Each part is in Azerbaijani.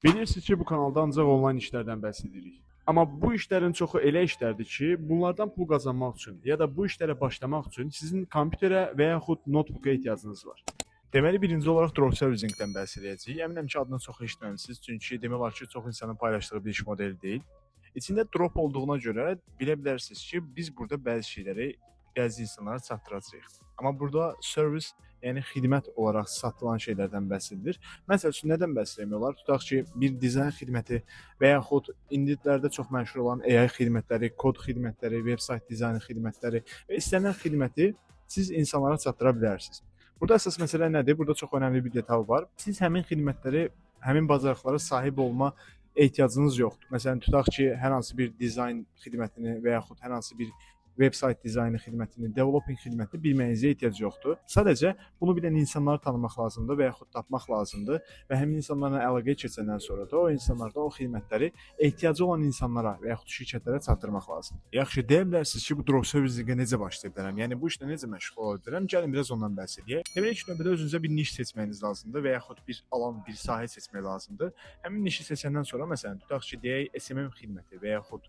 Bilirsiniz ki, bu kanalda ancaq onlayn işlərdən bəhs edirik. Amma bu işlərin çoxu elə işlərdir ki, bunlardan pul qazanmaq üçün ya da bu işlərə başlamaq üçün sizin kompüterə və yaxud notebooka ehtiyacınız var. Deməli, birinci olaraq dropshippingdən bəhs edəcəyik. Əminəm ki, adını çox eşitməmisiniz, çünki demək olar ki, çox insanın paylaşdığı bir iş modeli deyil. İçində drop olduğuna görə bilə bilərsiniz ki, biz burada bəzi şeyləri bəzi insanlara çatdıracağıq. Amma burada servis, yəni xidmət olaraq satılan şeylərdən bəhs edilir. Məsəl üçün nədən bəhs etmək olar? Tutaq ki, bir dizayn xidməti və yaxud indilərdə çox məşhur olan AI xidmətləri, kod xidmətləri, veb-sayt dizaynı xidmətləri və istənilən xidməti siz insanlara çatdıra bilərsiniz. Burada əsas məsələ nədir? Burada çox önəmli bir detal var. Siz həmin xidmətləri, həmin bacarıqlara sahib olma ehtiyacınız yoxdur. Məsələn, tutaq ki, hər hansı bir dizayn xidmətini və yaxud hər hansı bir veb-sayt dizaynı xidmətini, developing xidmətini bilməyinizə ehtiyac yoxdur. Sadəcə bunu bilən insanları tanımaq lazımdır və yaxud tapmaq lazımdır və həmin insanlarla əlaqəyə keçəndən sonra da o insanlardan o xidmətləri ehtiyacı olan insanlara və yaxud şirkətlərə çatdırmaq lazımdır. Yaxşı, deyə bilərsiniz ki, bu dropshippingə necə başlaya bilərəm? Yəni bu işlə necə məşğul ola bilərəm? Gəlin biraz ondan bəhs edək. Deməli, ilk növbədə özünüzə bir niş seçməyiniz lazımdır və yaxud bir alan, bir sahə seçmək lazımdır. Həmin nişi seçəndən sonra məsələn, tutaq ki, deyək SMM xidməti və yaxud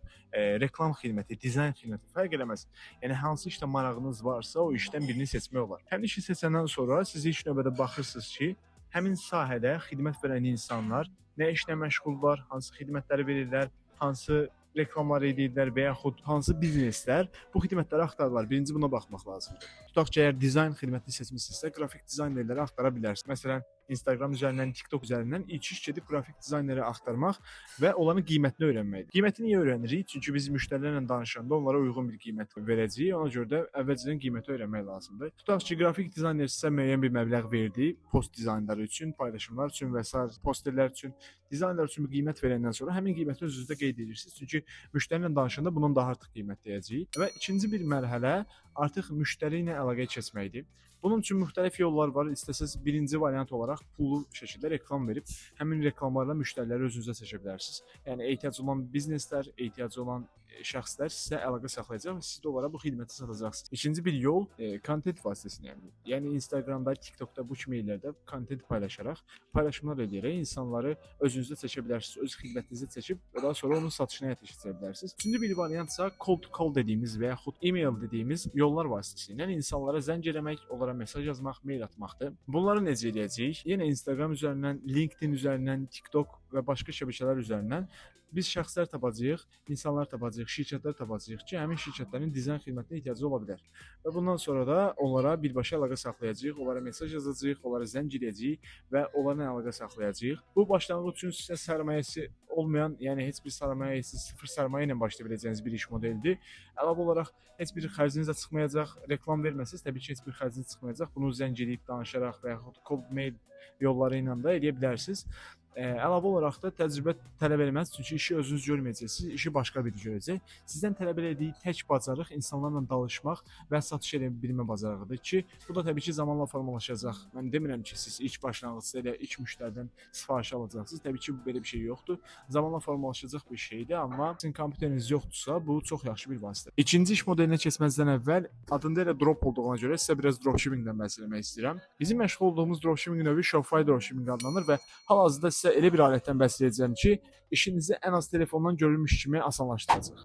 reklam xidməti, dizayn xidməti fərq eləməz. Yəni hansı işlə marağınız varsa, o işdən birini seçmək olar. Həmin işi seçəndən sonra siz ilk növbədə baxırsınız ki, həmin sahədə xidmət verən insanlar nə işlə məşğullar, hansı xidmətləri verirlər, hansı reklamlar edirlər və yaxud hansı bizneslər bu xidmətləri axtarırlar. Birinci buna baxmaq lazımdır. Tutaq ki, əgər dizayn xidmətini seçmisinizsə, qrafik dizaynerləri axtara bilərsiniz. Məsələn, Instagram üzərindən, TikTok üzərindən ilk iş gedib qrafik dizayneri axtarmaq və onların qiymətini öyrənməkdir. Qiyməti niyə öyrənirik? Çünki biz müştərilərlə danışanda onlara uyğun bir qiymət verəcəyik. Ona görə də əvvəlcədən qiyməti öyrənmək lazımdır. Tutaq ki, qrafik dizayner sizə müəyyən bir məbləğ verdi, post dizaynları üçün, paylaşımlar üçün və sair posterlər üçün, dizaynlar üçün bir qiymət verəndən sonra həmin qiyməti özünüzdə qeyd edirsiniz. Çünki müştəri ilə danışanda bundan daha artıq qiymət deyəcəyik. Və ikinci bir mərhələ artıq müştəri ilə əlaqəyə keçməkdir. Bunun üçün müxtəlif yollar var. İstəsəz birinci variant olaraq pullu şəkildə reklam verib həmin reklamlarla müştəriləri özünüzə çəkə bilərsiniz. Yəni ehtiyacı olan bizneslər, ehtiyacı olan şəxslər sizə əlaqə saxlayacaq və siz də onlara bu xidməti satacaqsınız. İkinci bir yol kontent vasitəsilə, yəni Instagramda, TikTokda bu kimi yerlərdə kontent paylaşaraq, paylaşımlar edərək insanları özünüzə çəkə bilərsiniz, öz xidmətinizə çəkib və daha sonra onun satışına həyata keçirə bilərsiniz. Üçüncü bir variant isə cold call dediyimiz və yaxud email dediyimiz yollar vasitəsilə insanlara zəng eləmək, onlara mesaj yazmaq, mail atmaqdır. Bunları necə edəcəyik? Yenə Instagram üzərindən, LinkedIn üzərindən, TikTok və başqa şəbəkələr üzərindən biz şəxslər tapacağıq, insanlar tapacağıq, şirkətlər tapacağıq ki, həmin şirkətlərin dizayn xidmətinə ehtiyacı ola bilər. Və bundan sonra da onlara birbaşa əlaqə saxlayacağıq, onlara mesaj yazacağıq, onlara zəng edəcəyik və onlarla əlaqə saxlayacağıq. Bu başlanğıc üçün sizə sərmayəsi olmayan, yəni heç bir sərmayəsi, sıfır sərmayə ilə başlaya biləcəyiniz bir iş modelidir. Əlavə olaraq heç bir xərciniz də çıxmayacaq. Reklam verməsəz təbii ki, heç bir xərciniz çıxmayacaq. Bunu zəng edib danışaraq və yaxud cold mail yolları ilə də edə bilərsiniz. Əlavə olaraq da təcrübə tələb eləməz, çünki işi özünüz görməyəcəksiniz, işi başqa biri görəcək. Sizdən tələb elədiyi tək bacarıq insanlarla danışmaq və satış edə bilmə bacarığıdır ki, bu da təbii ki, zamanla formalaşacaq. Mən demirəm ki, siz ilk başlanğıcda elə ilk müştəridən sifariş alacaqsınız. Təbii ki, belə bir şey yoxdur. Zamanla formalaşacaq bir şeydir, amma sizin kompüteriniz yoxdursa, bu çox yaxşı bir vasitədir. İkinci iş modelinə keçməzdən əvvəl adında elə drop olduğuna görə sizə biraz dropshippingdən bəhs etmək istəyirəm. Bizim məşğul olduğumuz dropshipping növü Shopify dropshipping adlanır və hal-hazırda sizə elə bir alətdən bəhs edəcəm ki, işinizi ən az telefondan görülmüş kimi asanlaşdıracaq.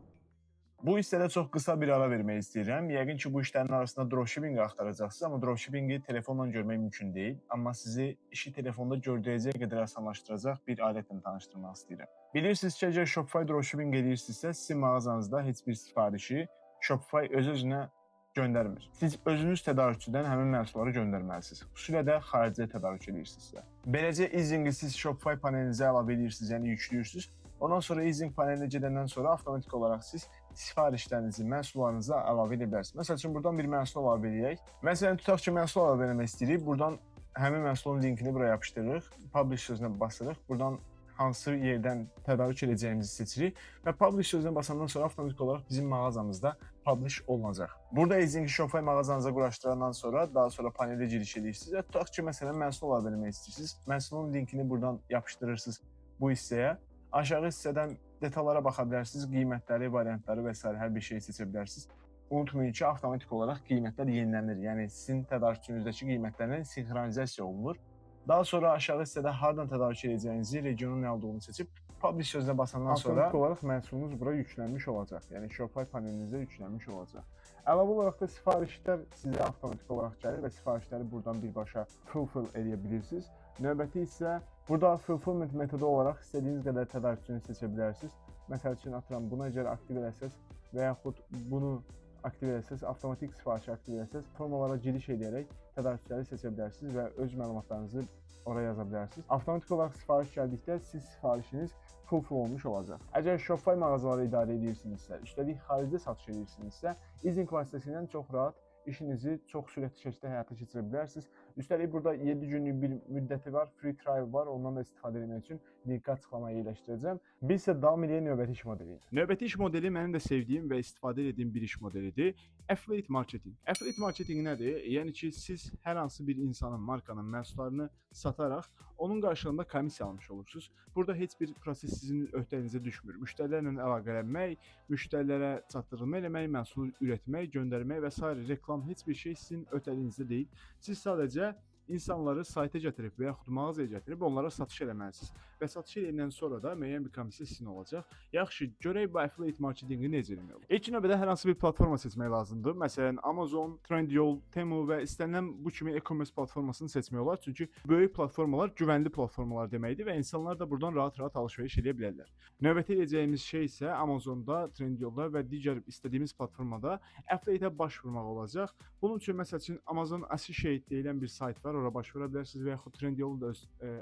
Bu hissədə çox qısa bir ara vermək istəyirəm. Yəqin ki, bu işlərin arasında dropshipping axtaracaqsınız, amma dropshippingi telefonla görmək mümkün deyil. Amma sizi işi telefonda gördüyəcək qədər asanlaşdıracaq bir alətlə tanışdırmaq istəyirəm. Bilirsiniz ki, əgər Shopify dropshipping edirsinizsə, sizin mağazanızda heç bir sifarişi Shopify öz-özünə göndərmir. Siz özünüz tədarükçüdən həmin məhsulları göndərməlisiniz. Xüsusilə də xaricə tədarük edirsinizsə. Beləcə easingi siz Shopify panelinizə əlavə edirsiniz, yəni yüklüyürsünüz. Ondan sonra easing panelinə gedəndən sonra avtomatik olaraq siz sifarişlərinizi, məhsullarınıza əlavə edə bilərsiniz. Məsəl üçün buradan bir məhsul əlavə edək. Məsələn, tutaq ki, məhsul əlavə etmək istəyirik. Buradan həmin məhsulun linkini buraya yapışdırırıq. Publish sözünə basırıq. Buradan hansı yerdən tədarük edəcəyimizi seçirik və publish sözünə basandan sonra avtomatik olaraq bizim mağazamızda publish olunacaq. Burada easingi Shopify mağazanıza quraşdırandan sonra daha sonra panelə giriş edirsiniz və tutaq ki, məsələn, məhsul əlavə etmək istəyirsiniz. Məhsulun linkini buradan yapışdırırsınız bu hissəyə. Aşağı hissədən detallara baxa bilərsiniz, qiymətləri, variantları və s. hər bir şeyi seçə bilərsiniz. Unutmayın ki, avtomatik olaraq qiymətlər yenilənir. Yəni sizin tədarükçünüzdəki qiymətlərlə sinxronizasiya olunur Daha sonra aşağı hissədə hardan tədarük edəcəyinizi, regionun nə olduğunu seçib Publish sözünə basandan sonra Avtomatik olaraq məhsulunuz bura yüklənmiş olacaq. Yəni Shopify panelinizə yüklənmiş olacaq. Əlavə olaraq da sifarişlər sizə avtomatik olaraq gəlir və sifarişləri buradan birbaşa fulfill edə bilirsiniz. Növbəti isə burada fulfillment metodu olaraq istədiyiniz qədər tədarükçünü seçə bilərsiniz. Məsəl üçün atıram, bunu əgər aktiv eləsəz və yaxud bunu aktiv eləsəz, avtomatik sifarişi aktiv eləsəz, formalara giriş edərək tədarükçüləri seçə bilərsiniz və öz məlumatlarınızı oraya yaza bilərsiniz. Avtomatik olaraq sifariş gəldikdə siz sifarişiniz fulfill olmuş olacaq. Əgər Shopify mağazaları idarə edirsinizsə, üstəlik xaricdə satış edirsinizsə, Easing vasitəsilə çox rahat işinizi çox sürətli şəkildə həyata keçirə bilərsiniz. Üstəlik burada 7 günlük bir müddəti var, free trial var. Ondan da istifadə etmək üçün linki açıqlamaya yerləşdirəcəm. Biz isə davam edək növbəti iş modeli. Növbəti iş modeli mənim də sevdiyim və istifadə etdiyim bir iş modelidir. Affiliate marketing. Affiliate marketing nədir? Yəni ki, siz hər hansı bir insanın, markanın məhsullarını sataraq onun qarşılığında komissiya almış olursunuz. Burada heç bir proses sizin öhdənizə düşmür. Müştərilərlə əlaqələnmək, müştərilərə çatdırılma eləmək, məhsulu ürətmək, göndərmək və s. reklam heç bir şey sizin öhdənizdə deyil. Siz sadəcə insanları sayta gətirib və yaxud mağazaya gətirib onlara satış eləməlisiniz. Və satış edəndən sonra da müəyyən bir komissiya sizin olacaq. Yaxşı, görək bu affiliate marketingi necə etmək olar? İlk növbədə hər hansı bir platforma seçmək lazımdır. Məsələn, Amazon, Trendyol, Temu və istənilən bu kimi e-commerce platformasını seçmək olar. Çünki böyük platformalar güvənli platformalar deməkdir və insanlar da buradan rahat-rahat alış-veriş edə bilərlər. Növbəti edəcəyimiz şey isə Amazonda, Trendyolda və digər istədiyimiz platformada affiliate-ə baş vurmaq olacaq. Bunun üçün məsəl üçün Amazon Associate deyilən bir sayt var. Ora baş vura bilərsiniz və yaxud Trendyolun da öz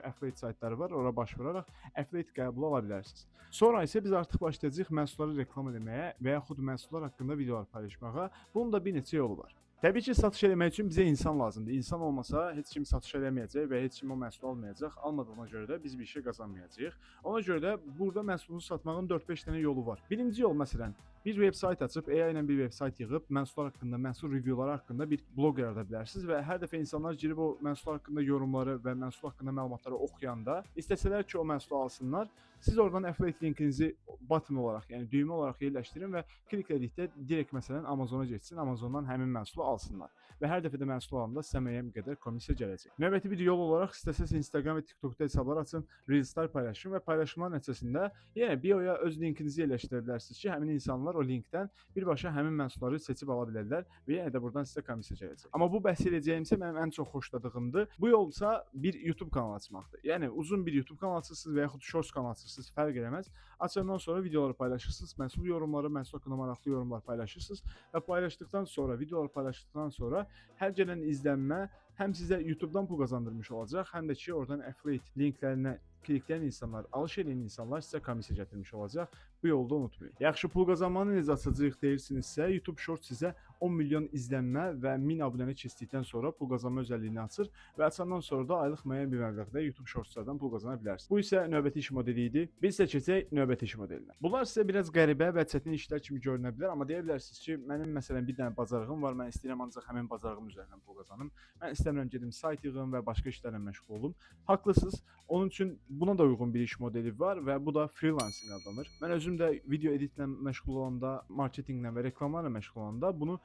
affiliate saytları var. Ora baş vuraraq affiliate qəbulu ala bilərsiniz. Sonra isə biz artıq başlayacağıq məhsulları reklam etməyə və yaxud məhsullar haqqında videolar paylaşmağa. Bunun da bir neçə yolu var. Təbii ki, satış eləmək üçün bizə insan lazımdır. İnsan olmasa heç kim satış eləməyəcək və heç kim o məhsulu almayacaq. Almadığına görə də biz bir şey qazanmayacağıq. Ona görə də burada məhsulunuzu satmağın 4-5 dənə yolu var. Birinci yol məsələn, bir veb-sayt açıb, AI ilə bir veb-sayt yığıb, məhsullar haqqında, məhsul reviewları haqqında bir blog yarada bilərsiniz və hər dəfə insanlar girib o məhsullar haqqında yorumları və məhsul haqqında məlumatları oxuyanda, istəsələr ki, o məhsulu alsınlar, siz oradan affiliate linkinizi button olaraq, yəni düymə olaraq yerləşdirin və klikledikdə direkt məsələn Amazona getsin, Amazondan həmin məhsulu alsınlar. Və hər dəfə də məhsul alanda sizə müəyyən qədər komissiya gələcək. Növbəti bir yol olaraq istəsəz Instagram və TikTokda hesablar açın, Reels'lar paylaşın və paylaşımlar nəticəsində yenə bioya öz linkinizi yerləşdirə bilərsiniz ki, həmin insanlar o linkdən birbaşa həmin məhsulları seçib ala bilərlər və yenə də buradan sizə komissiya gələcək. Amma bu bəhs edəcəyimsə mənim ən çox xoşladığımdır. Bu yolsa bir YouTube kanalı açmaqdır. Yəni uzun bir YouTube kanalı açırsınız və yaxud Shorts kanalı açırsınız, fərq eləməz. Açandan sonra videoları paylaşırsınız, məhsul yorumları, məhsul haqqında maraqlı yorumlar paylaşırsınız və paylaşdıqdan sonra, videoları paylaşdıqdan sonra hər gələn izlənmə həm sizə YouTube-dan pul qazandırmış olacaq, həm də ki, oradan affiliate linklərinə klikləyən insanlar, alış edən insanlar sizə komissiya gətirmiş olacaq. Bu yolda unutmayın. Yaxşı, pul qazanmanı necə açacağıq deyirsinizsə, YouTube Shorts sizə 10 milyon izlənmə və 1000 abunəni keçdikdən sonra pul qazanma özəlliyini açır və açandan sonra da aylıq müəyyən bir məbləğdə YouTube Shortslardan pul qazana bilərsiniz. Bu isə növbəti iş modeli idi. Biz isə keçək növbəti iş modelinə. Bunlar sizə biraz qəribə və çətin işlər kimi görünə bilər, amma deyə bilərsiniz ki, mənim məsələn bir dənə bacarığım var, mən istəyirəm ancaq həmin bacarığım üzərindən pul qazanım. Mən istəmirəm gedim sayt yığım və başqa işlərlə məşğul olum. Haqlısınız. Onun üçün buna da uyğun bir iş modeli var və bu da freelancing adlanır. Mən özüm də video editlə məşğul olanda, marketinqlə və reklamlarla məşğul olanda bunu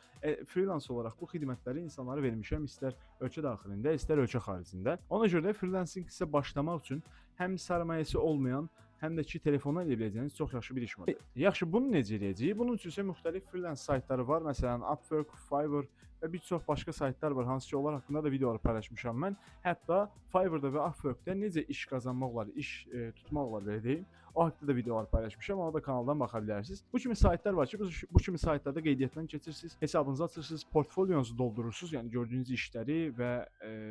freelance olaraq bu xidmətləri insanlara vermişəm, istər ölkə daxilində, istər ölkə xaricində. Ona görə də freelancing isə başlamaq üçün həm sərmayəsi olmayan, həm də ki, telefondan edə biləcəyiniz çox yaxşı bir iş modeli. Yaxşı, bunu necə edəcəyik? Bunun üçün isə müxtəlif freelance saytları var. Məsələn, Upwork, Fiverr və bir çox başqa saytlar var, hansı ki, onlar haqqında da videolar paylaşmışam mən. Hətta Fiverr'da və Upwork'da necə iş qazanmaq olar, iş tutmaq olar belə deyim. O haqqda da videolar paylaşmışam, ona da kanaldan baxa bilərsiniz. Bu kimi saytlar var ki, bu kimi saytlarda qeydiyyatdan keçirsiniz, hesabınızı açırsınız, portfolyonuzu doldurursunuz, yəni gördüyünüz işləri və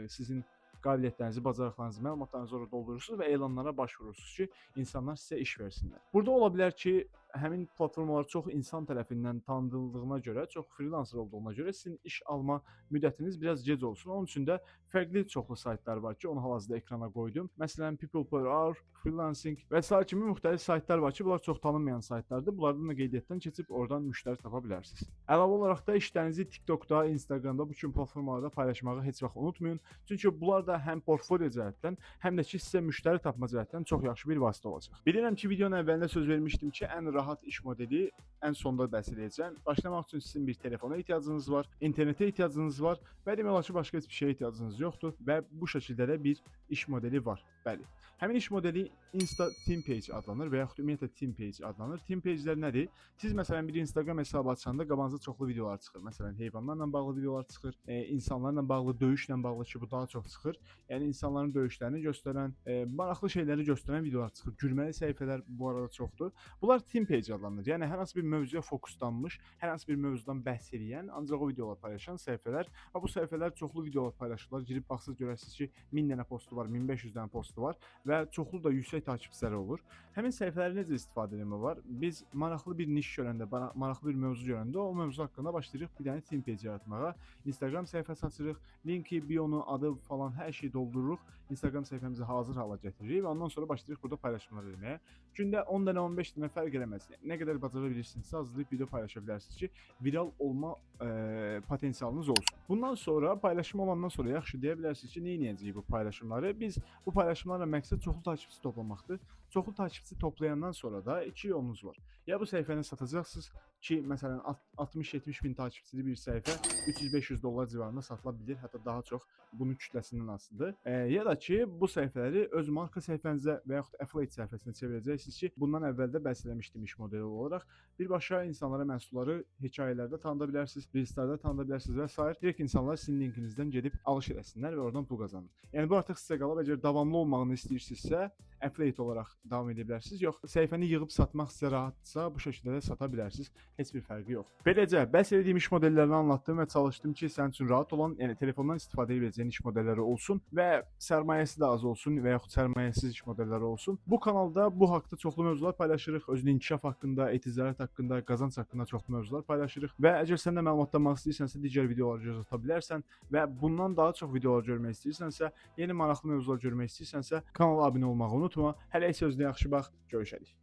sizin qabiliyyətlərinizi, bacarıqlarınızı, məlumatlarınızı orada doldurursunuz və elanlara baş vurursunuz ki, insanlar sizə iş versinlər. Burada ola bilər ki, həmin platformalar çox insan tərəfindən tanıdığına görə, çox freelancer olduğuna görə sizin iş alma müddətiniz biraz gec olsun. Onun üçün də fərqli çoxlu saytlar var ki, onu hal-hazırda ekrana qoydum. Məsələn, People Per Hour, Freelancing və s. kimi müxtəlif saytlar var ki, bunlar çox tanınmayan saytlardır. Bunlardan da qeydiyyatdan keçib oradan müştəri tapa bilərsiniz. Əlavə olaraq da işlərinizi TikTokda, Instagramda bu kimi platformalarda paylaşmağı heç vaxt unutmayın. Çünki bunlar da həm portfolio cəhətdən, həm də ki, sizə müştəri tapma cəhətdən çox yaxşı bir vasitə olacaq. Bilirəm ki, videonun əvvəlində söz vermişdim ki, ən rahat iş modeli ən sonda bəhs edəcəm. Başlamaq üçün sizin bir telefona ehtiyacınız var, internetə ehtiyacınız var və demək olar ki, başqa heç bir şeyə ehtiyacınız yoxdur və bu şəkildə də bir iş modeli var. Bəli. Həmin iş modeli Insta Team Page adlanır və yaxud ümumiyyətlə Team Page adlanır. Team Page-lər nədir? Siz məsələn bir Instagram hesabı açanda qabağınıza çoxlu videolar çıxır. Məsələn, heyvanlarla bağlı videolar çıxır, insanlarla bağlı, döyüşlə bağlı ki, bu daha çox çıxır. Yəni insanların döyüşlərini göstərən, maraqlı şeyləri göstərən videolar çıxır. Gülməli səhifələr bu arada çoxdur. Bunlar Team Page adlanır. Yəni hər hansı bir mövzuya fokuslanmış, hər hansı bir mövzudan bəhs edən, ancaq o videolar paylaşan səhifələr. Və bu səhifələr çoxlu videolar paylaşırlar. Girib baxsız görərsiniz ki, 1000 dənə postu var, 1500 dənə postu var və çoxlu da yüksək takipçiləri olur. Həmin səhifələri necə istifadə etmək var? Biz maraqlı bir niş görəndə, maraqlı bir mövzu görəndə o mövzu haqqında başlayırıq bir dənə team page yaratmağa. Instagram səhifəsi açırıq, linki, bionu, adı falan hər şeyi doldururuq. Instagram səhifəmizi hazır hala gətiririk və ondan sonra başlayırıq burada paylaşımlar etməyə. Gündə 10 dənə, 15 dənə fərq eləməz. Yəni, nə qədər bacara bilirsinizsə hazırlayıb video paylaşa bilərsiniz ki, viral olma potensialınız olsun. Bundan sonra paylaşım olandan sonra yaxşı deyə bilərsiniz ki, nə edəcəyik bu paylaşımları? Biz bu paylaşımlarla məqsəd çoxlu takipçi toplamaqdır. Çoxlu takipçi toplayandan sonra da iki yolunuz var. Ya bu səhifəni satacaqsınız ki, məsələn 60-70 min takipçili bir səhifə 300-500 dollar civarında satıla bilir, hətta daha çox, bunun kütləsindən asılıdır. Ya da ki, bu səhifələri öz marka səhifənizə və yaxud affiliate səhifəsinə çevirəcəksiniz ki, bundan əvvəl də bəhs eləmişdim iş modeli olaraq. Birbaşa insanlara məhsulları hekayələrdə tanıda bilərsiniz, reelslərdə tanıda bilərsiniz və s. Direkt insanlar sizin linkinizdən gedib alış eləsinlər və oradan pul qazanın. Yəni bu artıq sizə qalıb, əgər davamlı olmağını istəyirsinizsə, affiliate olaraq davam edə bilərsiniz. Yox, səhifəni yığıb satmaq sizə rahatsa, bu şəkildə də sata bilərsiniz. Heç bir fərqi yox. Beləcə, bəhs etdiyim iş modellərini anlattım və çalışdım ki, sənin üçün rahat olan, yəni telefondan istifadə edəcəyin iş modelləri olsun və sərmayəsi də az olsun və yaxud sərmayəsiz iş modelləri olsun. Bu kanalda bu haqqda çoxlu mövzular paylaşırıq. Özünün inkişaf haqqında, eticaret haqqında, qazanc haqqında çoxlu mövzular paylaşırıq və əgər sən də məlumatlanmaq istəyirsənsə, digər videolar göz ata bilərsən və bundan daha çox videolar görmək istəyirsənsə, yeni maraqlı mövzular görmək istəyirsənsə, kanala abunə olmağı unutma. Hələ isə özünə yaxşı bax, görüşərik.